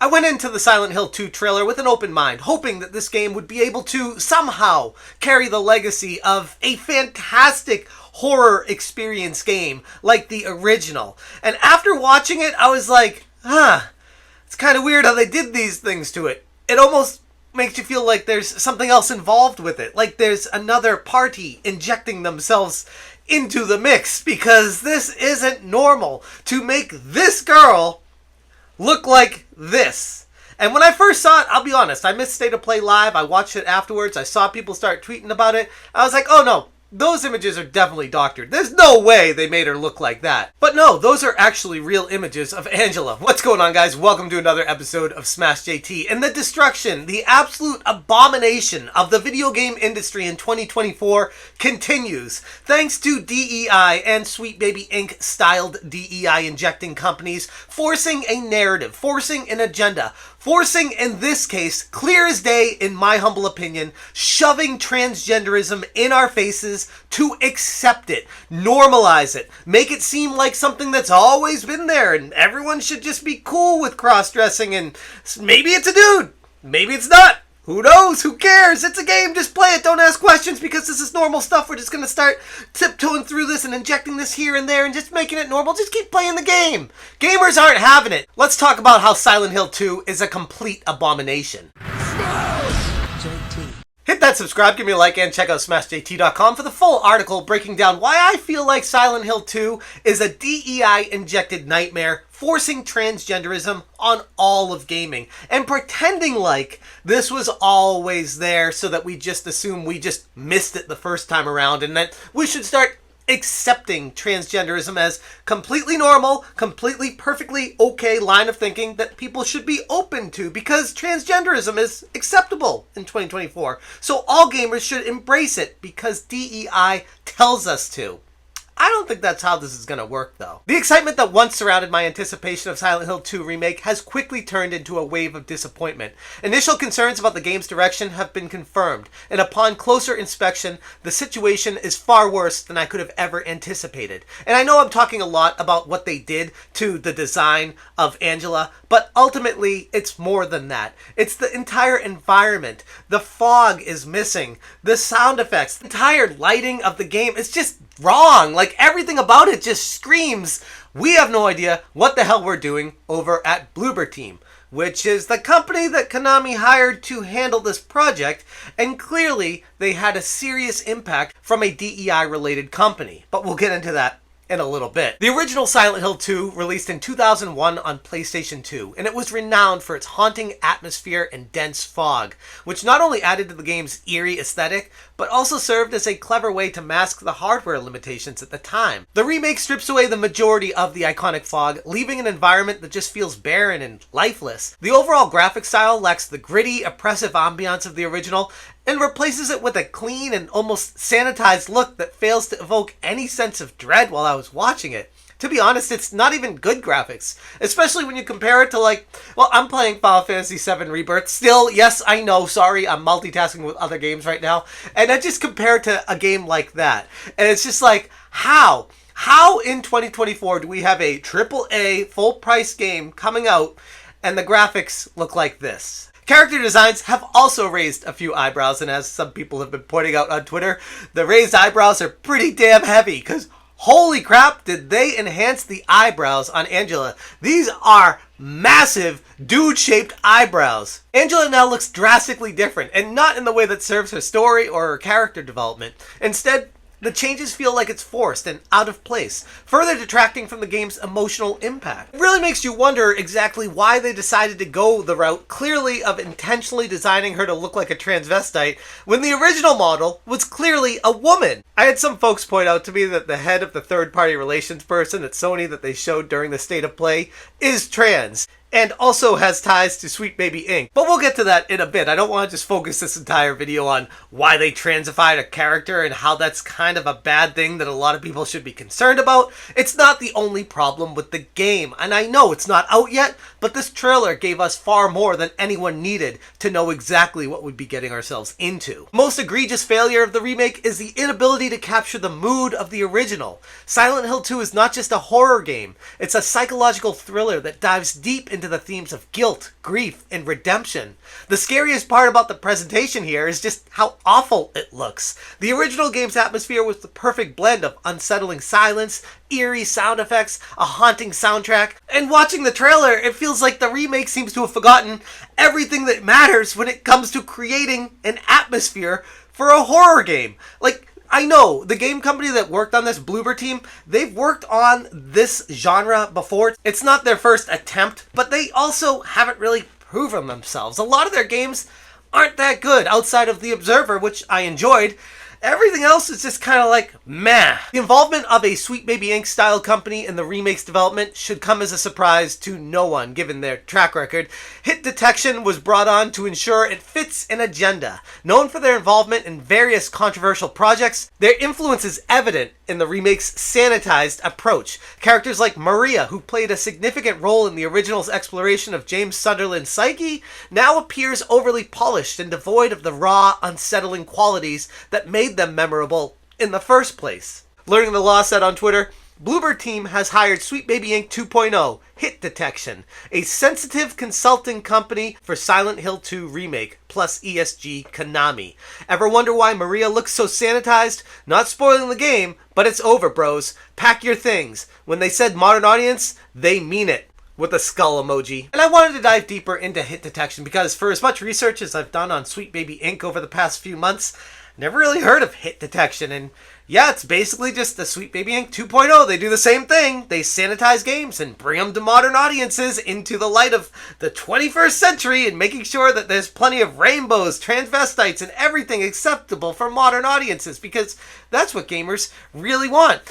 I went into the Silent Hill 2 trailer with an open mind, hoping that this game would be able to somehow carry the legacy of a fantastic horror experience game like the original. And after watching it, I was like, it's kind of weird how they did these things to it. It almost makes you feel like there's something else involved with it, like there's another party injecting themselves into the mix, because this isn't normal to make this girl look like this. And when I first saw it, I'll be honest, I missed State of Play Live. I watched it afterwards. I saw people start tweeting about it. I was like, oh no, those images are definitely doctored. There's no way they made her look like that. But no, those are actually real images of Angela. What's going on, guys? Welcome to another episode of Smash JT. And the destruction, the absolute abomination of the video game industry in 2024 continues. Thanks to DEI and Sweet Baby Inc. styled DEI injecting companies forcing a narrative, forcing an agenda, forcing, in this case, clear as day, in my humble opinion, shoving transgenderism in our faces to accept it, normalize it, make it seem like something that's always been there, and everyone should just be cool with cross-dressing, and maybe it's a dude, maybe it's not. Who knows? Who cares? It's a game. Just play it. Don't ask questions, because this is normal stuff. We're just going to start tiptoeing through this and injecting this here and there and just making it normal. Just keep playing the game. Gamers aren't having it. Let's talk about how Silent Hill 2 is a complete abomination. Hit that subscribe, give me a like, and check out SmashJT.com for the full article breaking down why I feel like Silent Hill 2 is a DEI-injected nightmare, forcing transgenderism on all of gaming, and pretending like this was always there so that we just assume we just missed it the first time around, and that we should start accepting transgenderism as completely normal, completely perfectly okay line of thinking that people should be open to, because transgenderism is acceptable in 2024. So all gamers should embrace it because DEI tells us to. I don't think that's how this is going to work, though. The excitement that once surrounded my anticipation of Silent Hill 2 Remake has quickly turned into a wave of disappointment. Initial concerns about the game's direction have been confirmed, and upon closer inspection, the situation is far worse than I could have ever anticipated. And I know I'm talking a lot about what they did to the design of Angela, but ultimately, it's more than that. It's the entire environment. The fog is missing. The sound effects, the entire lighting of the game is just wrong. Like, everything about it just screams, we have no idea what the hell we're doing over at Bloober Team, which is the company that Konami hired to handle this project, and clearly they had a serious impact from a DEI-related company. But we'll get into that in a little bit. The original Silent Hill 2 released in 2001 on PlayStation 2, and it was renowned for its haunting atmosphere and dense fog, which not only added to the game's eerie aesthetic, but also served as a clever way to mask the hardware limitations at the time. The remake strips away the majority of the iconic fog, leaving an environment that just feels barren and lifeless. The overall graphic style lacks the gritty, oppressive ambiance of the original, and replaces it with a clean and almost sanitized look that fails to evoke any sense of dread while I was watching it. To be honest, it's not even good graphics, especially when you compare it to, like, well, I'm playing Final Fantasy VII Rebirth. Still, yes, I know, sorry, I'm multitasking with other games right now, and I just compare it to a game like that, and it's just like, how? How in 2024 do we have a AAA full-price game coming out and the graphics look like this? Character designs have also raised a few eyebrows, and as some people have been pointing out on Twitter, the raised eyebrows are pretty damn heavy, because holy crap, did they enhance the eyebrows on Angela. These are massive, dude-shaped eyebrows. Angela now looks drastically different, and not in the way that serves her story or her character development. Instead, the changes feel like it's forced and out of place, further detracting from the game's emotional impact. It really makes you wonder exactly why they decided to go the route clearly of intentionally designing her to look like a transvestite when the original model was clearly a woman. I had some folks point out to me that the head of the third-party relations person at Sony that they showed during the State of Play is trans, and also has ties to Sweet Baby Inc. But we'll get to that in a bit. I don't want to just focus this entire video on why they transified a character and how that's kind of a bad thing that a lot of people should be concerned about. It's not the only problem with the game, and I know it's not out yet, but this trailer gave us far more than anyone needed to know exactly what we'd be getting ourselves into. The most egregious failure of the remake is the inability to capture the mood of the original. Silent Hill 2 is not just a horror game, it's a psychological thriller that dives deep into the themes of guilt, grief, and redemption. The scariest part about the presentation here is just how awful it looks. The original game's atmosphere was the perfect blend of unsettling silence, eerie sound effects, a haunting soundtrack, and watching the trailer, it feels like the remake seems to have forgotten everything that matters when it comes to creating an atmosphere for a horror game. Like, I know the game company that worked on this, Bloober Team, they've worked on this genre before. It's not their first attempt, but they also haven't really proven themselves. A lot of their games aren't that good outside of The Observer, which I enjoyed. Everything else is just kind of like, meh. The involvement of a Sweet Baby Inc. style company in the remake's development should come as a surprise to no one, given their track record. Hit Detection was brought on to ensure it fits an agenda. Known for their involvement in various controversial projects, their influence is evident in the remake's sanitized approach. Characters like Maria, who played a significant role in the original's exploration of James Sunderland's psyche, now appears overly polished and devoid of the raw, unsettling qualities that made them memorable in the first place. Learning the Law said on Twitter, Bloober Team has hired Sweet Baby Inc. 2.0, Hit Detection, a sensitive consulting company for Silent Hill 2 Remake, plus ESG Konami. Ever wonder why Maria looks so sanitized? Not spoiling the game, but it's over, bros. Pack your things. When they said modern audience, they mean it. With a skull emoji. And I wanted to dive deeper into Hit Detection because for as much research as I've done on Sweet Baby Inc. over the past few months, never really heard of Hit Detection. And yeah, it's basically just the Sweet Baby Inc. 2.0. They do the same thing. They sanitize games and bring them to modern audiences into the light of the 21st century and making sure that there's plenty of rainbows, transvestites, and everything acceptable for modern audiences because that's what gamers really want.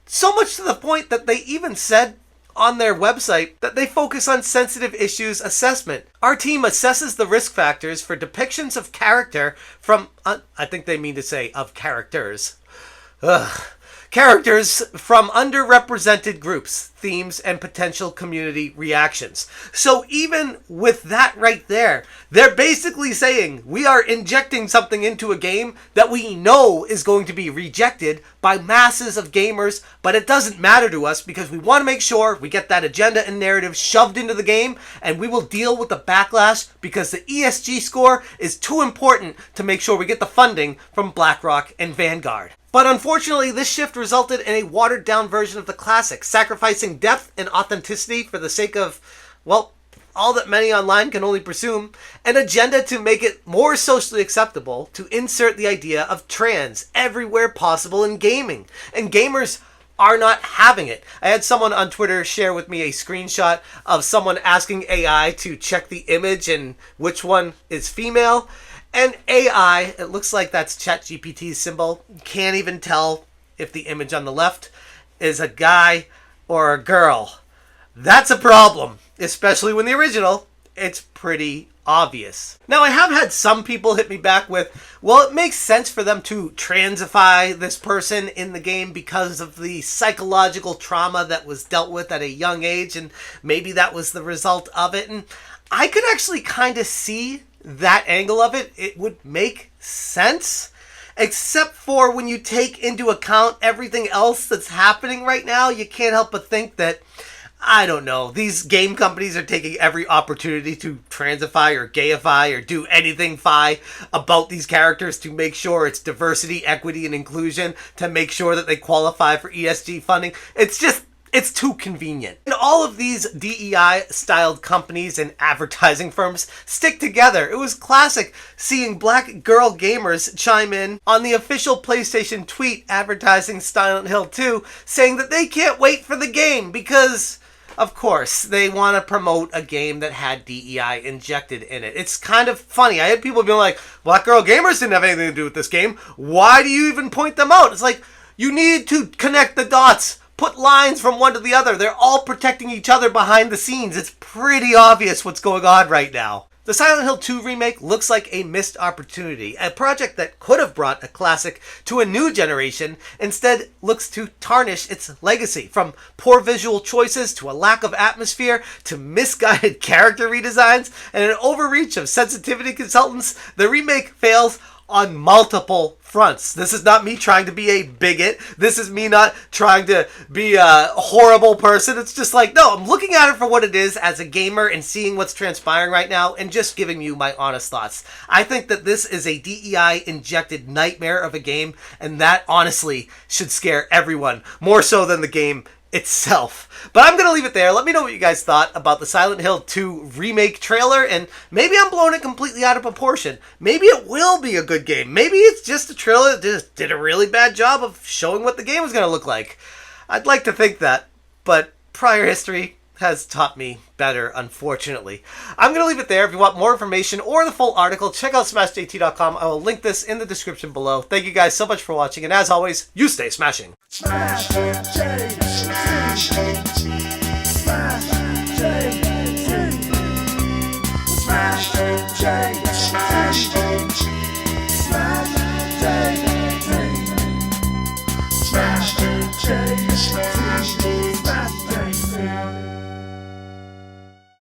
So much to the point that they even said on their website that they focus on sensitive issues assessment. Our team assesses the risk factors for depictions of character from, I think they mean to say of characters. Characters from underrepresented groups, themes, and potential community reactions. So even with that right there, they're basically saying we are injecting something into a game that we know is going to be rejected by masses of gamers, but it doesn't matter to us because we want to make sure we get that agenda and narrative shoved into the game, and we will deal with the backlash because the ESG score is too important to make sure we get the funding from BlackRock and Vanguard. But unfortunately, this shift resulted in a watered-down version of the classic, sacrificing depth and authenticity for the sake of, well, all that many online can only presume, an agenda to make it more socially acceptable to insert the idea of trans everywhere possible in gaming. And gamers are not having it. I had someone on Twitter share with me a screenshot of someone asking AI to check the image and which one is female. And AI, it looks like that's ChatGPT's symbol. Can't even tell if the image on the left is a guy or a girl. That's a problem, especially when the original, it's pretty obvious. Now, I have had some people hit me back with, well, it makes sense for them to transify this person in the game because of the psychological trauma that was dealt with at a young age, and maybe that was the result of it. And I could actually kind of see that angle of it. It would make sense, except for when you take into account everything else that's happening right now. You can't help but think that, I don't know, these game companies are taking every opportunity to transify or gayify or do anything about these characters to make sure it's diversity, equity, and inclusion, to make sure that they qualify for ESG funding. It's too convenient. And all of these DEI-styled companies and advertising firms stick together. It was classic seeing black girl gamers chime in on the official PlayStation tweet advertising Silent Hill 2, saying that they can't wait for the game because, of course, they want to promote a game that had DEI injected in it. It's kind of funny. I had people being like, black girl gamers didn't have anything to do with this game. Why do you even point them out? It's like, you need to connect the dots. Put lines from one to the other. They're all protecting each other behind the scenes. It's pretty obvious what's going on right now. The Silent Hill 2 remake looks like a missed opportunity. A project that could have brought a classic to a new generation instead looks to tarnish its legacy. From poor visual choices to a lack of atmosphere to misguided character redesigns and an overreach of sensitivity consultants, the remake fails on multiple fronts. This is not me trying to be a bigot. This is me not trying to be a horrible person. It's just like, no, I'm looking at it for what it is as a gamer and seeing what's transpiring right now and just giving you my honest thoughts. I think that this is a DEI-injected nightmare of a game, and that honestly should scare everyone, more so than the game itself. But I'm going to leave it there. Let me know what you guys thought about the Silent Hill 2 remake trailer, and maybe I'm blowing it completely out of proportion. Maybe it will be a good game. Maybe it's just a trailer that just did a really bad job of showing what the game was going to look like. I'd like to think that, but prior history has taught me better, unfortunately. I'm going to leave it there. If you want more information or the full article, check out smashjt.com. I will link this in the description below. Thank you guys so much for watching, and as always, you stay smashing. Smash J.